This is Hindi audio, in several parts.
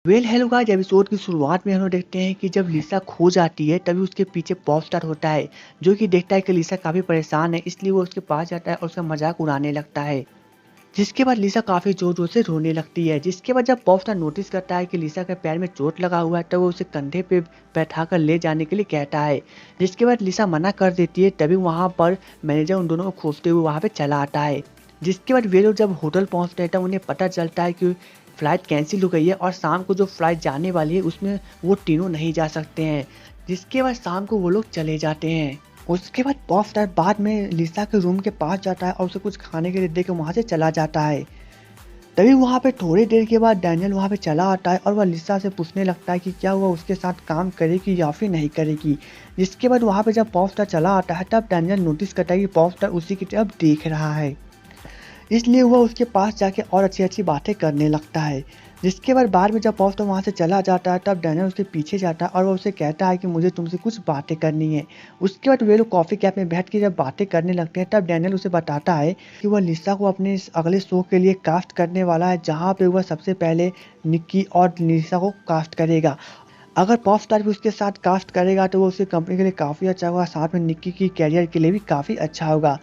हेलो गाइस, एपिसोड की शुरुआत में हम लोग देखते हैं कि जब लिसा खो जाती है तभी उसके पीछे पॉप स्टार होता है जो कि देखता है कि लिसा काफ़ी परेशान है, इसलिए वो उसके पास जाता है और उसका मजाक उड़ाने लगता है। जिसके बाद लिसा काफ़ी ज़ोर-ज़ोर से रोने लगती है। जिसके बाद जब पॉप स्टार नोटिस करता है कि लिसा के पैर में चोट लगा हुआ है, तब वो उसे कंधे पे बैठाकर ले जाने के लिए कहता है। जिसके बाद लिसा मना कर देती है, तभी वहाँ पर मैनेजर उन दोनों को खोजते हुए वहाँ पे चला आता है। जिसके बाद वे लोग जब होटल पहुँचते हैं तब उन्हें पता चलता है कि फ़्लाइट कैंसिल हो गई है और शाम को जो फ़्लाइट जाने वाली है उसमें वो तीनों नहीं जा सकते हैं। जिसके बाद शाम को वो लोग चले जाते हैं। उसके बाद पॉप स्टार बाद में लिसा के रूम के पास जाता है और उसे कुछ खाने के लिए दे के वहाँ से चला जाता है। तभी वहाँ पे थोड़ी देर के बाद डैनियल वहाँ पे चला आता है और वह लिसा से पूछने लगता है कि क्या वो उसके साथ काम करेगी या फिर नहीं करेगी। जिसके बाद वहाँ पे जब पॉप स्टार चला आता है तब डैनियल नोटिस करता है कि पॉप स्टार उसी की तरफ देख रहा है, इसलिए वह उसके पास जाके और अच्छी-अच्छी बातें करने लगता है। जिसके बाद में जब पॉप स्टार वहाँ से चला जाता है तब डैनियल उसके पीछे जाता है और वो उसे कहता है कि मुझे तुमसे कुछ बातें करनी है। उसके बाद वे लोग कॉफ़ी कैफ़े में बैठ के जब बातें करने लगते हैं तब डैनियल उसे बताता है कि वह लिसा को अपने इस अगले शो के लिए कास्ट करने वाला है, जहाँ पे वह सबसे पहले निक्की और लिसा को कास्ट करेगा। अगर पॉप स्टार भी उसके साथ कास्ट करेगा तो वो उसकी कंपनी के लिए काफ़ी अच्छा होगा, साथ में निक्की की करियर के लिए भी काफ़ी अच्छा होगा।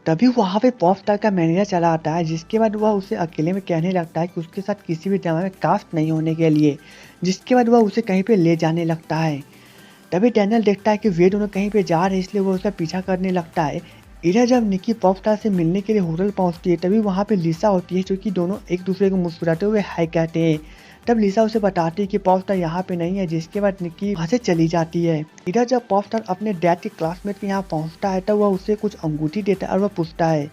तभी वहाँ पे पॉप स्टार का मैनेजर चला आता है, जिसके बाद वह उसे अकेले में कहने लगता है कि उसके साथ किसी भी ड्रामा में कास्ट नहीं होने के लिए। जिसके बाद वह उसे कहीं पे ले जाने लगता है। तभी डैनियल देखता है कि वे दोनों कहीं पे जा रहे हैं, इसलिए वो उसका पीछा करने लगता है। इधर जब निक्की पॉप स्टार से मिलने के लिए होटल पहुंचती है तभी वहाँ पे लिसा होती है, जो कि दोनों एक दूसरे को मुस्कुराते हुए हाय कहते हैं। तब लिसा उसे बताती है कि पॉप स्टार यहाँ पे नहीं है, जिसके बाद निक्की वहाँ से चली जाती है। इधर जब पॉप स्टार अपने डैड के क्लासमेट के यहाँ पहुँचता है तब वह उसे कुछ अंगूठी देता है और वह पूछता है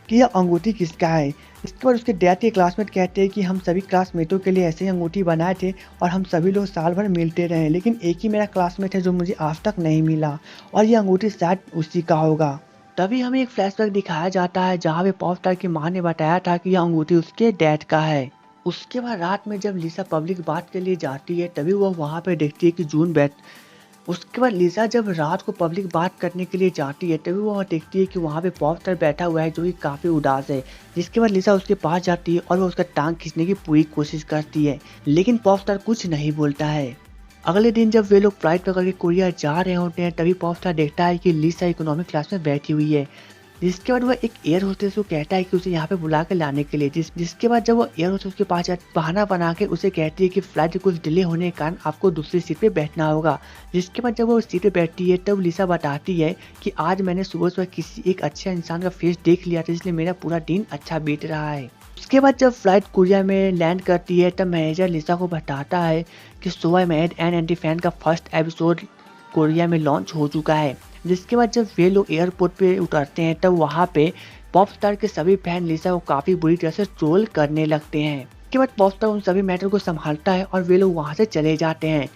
कि यह अंगूठी किसका है। इसके बाद उसके डैड के क्लासमेट कहते हैं कि हम सभी क्लासमेटों के लिए ऐसे ही अंगूठी बनाए थे और हम सभी लोग साल भर मिलते रहे, लेकिन एक ही मेरा क्लासमेट है जो मुझे आज तक नहीं मिला और ये अंगूठी शायद उसी का होगा। तभी हमें एक फ्लैशबैक दिखाया जाता है जहाँ पे पॉप स्टार की माँ ने बताया था कि यह अंगूठी उसके डैड का है। उसके बाद रात में जब लिसा पब्लिक बात के लिए जाती है तभी वह वहाँ पे देखती है कि जून बैठ उसके बाद लिसा जब रात को पब्लिक बात करने के लिए जाती है तभी वह देखती है कि वहाँ पे पॉप स्टार बैठा हुआ है जो कि काफ़ी उदास है। जिसके बाद लिसा उसके पास जाती है और वह उसका टांग खींचने की पूरी कोशिश करती है, लेकिन पॉप स्टार कुछ नहीं बोलता है। अगले दिन जब वे लोग फ्लाइट पकड़ के कोरिया जा रहे होते हैं तभी पॉप स्टार देखता है कि लिसा इकोनॉमिक क्लास में बैठी हुई है। जिसके बाद वह एक एयर होस्टेस को कहता है कि उसे यहाँ पे बुला कर लाने के लिए, जिसके बाद जब वो एयर होस्टेस के पास बहाना बना के उसे कहती है कि फ्लाइट कुछ डिले होने के कारण आपको दूसरी सीट पे बैठना होगा। जिसके बाद जब वो सीट पे बैठती है तब लिसा बताती है कि आज मैंने सुबह किसी एक अच्छे इंसान का फेस देख लिया था, इसलिए मेरा पूरा दिन अच्छा बीत रहा है। उसके बाद जब फ्लाइट कोरिया में लैंड करती है तब मैनेजर लिसा को बताता है कि so I made an anti fan का फर्स्ट एपिसोड कोरिया में लॉन्च हो चुका है। जिसके बाद जब वे लोग एयरपोर्ट पे उतरते हैं तब वहाँ पे पॉप स्टार के सभी फैन लिसा को काफ़ी बुरी तरह से ट्रोल करने लगते हैं। इसके बाद पॉप स्टार उन सभी मैटर को संभालता है और वे लोग वहाँ से चले जाते हैं।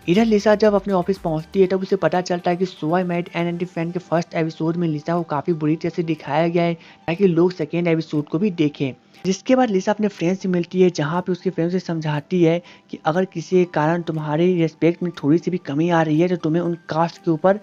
इधर लिसा जब अपने ऑफिस पहुँचती है तब उसे पता चलता है कि so I made an anti fan के फर्स्ट एपिसोड में लिसा को काफ़ी बुरी तरह से दिखाया गया है ताकि लोग सेकेंड एपिसोड को भी देखें। जिसके बाद लिसा अपने फ्रेंड से मिलती है जहाँ पे उसके फ्रेंड से समझाती है कि अगर किसी कारण तुम्हारी रिस्पेक्ट में थोड़ी सी भी कमी आ रही है तो तुम्हें उन कास्ट के ऊपर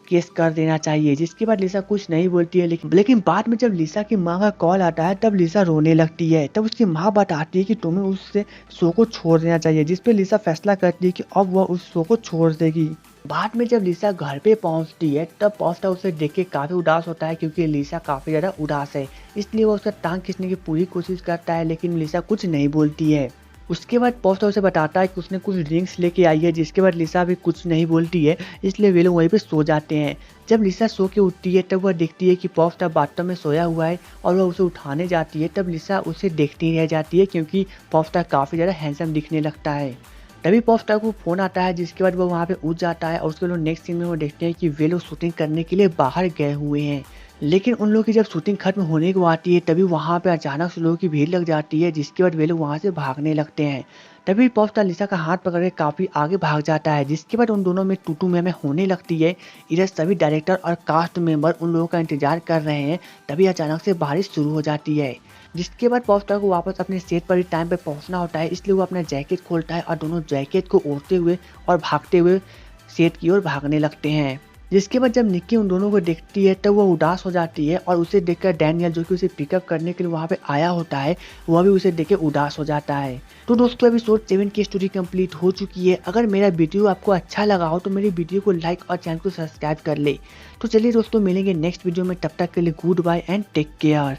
केस कर देना चाहिए। जिसके बाद लिसा कुछ नहीं बोलती है, लेकिन बाद में जब लिसा की माँ का कॉल आता है तब लिसा रोने लगती है। तब उसकी माँ बताती है कि तुम्हें उससे शो को छोड़ देना चाहिए, जिस पे लिसा फैसला करती है कि अब वह उस शो को छोड़ देगी। बाद में जब लिसा घर पे पहुंचती है तब पॉप स्टार उसे देख के काफ़ी उदास होता है, क्योंकि लिसा काफ़ी ज़्यादा उदास है, इसलिए वो उसका टांग खींचने की पूरी कोशिश करता है, लेकिन लिसा कुछ नहीं बोलती है। उसके बाद पॉप स्टार उसे बताता है कि उसने कुछ ड्रिंक्स लेके आई है, जिसके बाद लिसा भी कुछ नहीं बोलती है, इसलिए वे लोग वहीं पे सो जाते हैं। जब लिसा सो के उठती है तब वह देखती है कि पॉप स्टार बाथटब में सोया हुआ है और वह उसे उठाने जाती है। तब लिसा उसे देखती रह जाती है क्योंकि पॉप स्टार काफ़ी ज़्यादा हैंडसम दिखने लगता है। तभी पॉप स्टार को फ़ोन आता है, जिसके बाद वो वहाँ पे उठ जाता है और उसके लोग नेक्स्ट सीन में वो देखते हैं कि वे लोग शूटिंग करने के लिए बाहर गए हुए हैं। लेकिन उन लोगों की जब शूटिंग खत्म होने को आती है तभी वहाँ पे अचानक से लोगों की भीड़ लग जाती है, जिसके बाद वे लोग वहाँ से भागने लगते हैं। तभी पॉप स्टार लिसा का हाथ पकड़ के काफ़ी आगे भाग जाता है, जिसके बाद उन दोनों में टू में होने लगती है। इधर सभी डायरेक्टर और कास्ट मेंबर उन लोगों का इंतजार कर रहे हैं। तभी अचानक से बारिश शुरू हो जाती है, जिसके बाद पॉप स्टार को वापस अपने सेट पर ही टाइम पे पहुंचना होता है, इसलिए वो अपना जैकेट खोलता है और दोनों जैकेट को ओढ़ते हुए और भागते हुए सेट की ओर भागने लगते हैं। जिसके बाद जब निक्की उन दोनों को देखती है तब वो उदास हो जाती है और उसे देखकर डैनियल जो कि उसे पिकअप करने के लिए वहाँ पे आया होता है वह भी उसे देख के उदास हो जाता है। तो दोस्तों एपिसोड 7 की स्टोरी कंप्लीट हो चुकी है। अगर मेरा वीडियो आपको अच्छा लगा हो तो मेरी वीडियो को लाइक और चैनल को सब्सक्राइब कर ले। तो चलिए दोस्तों मिलेंगे नेक्स्ट वीडियो में, तब तक के लिए good bye and take care.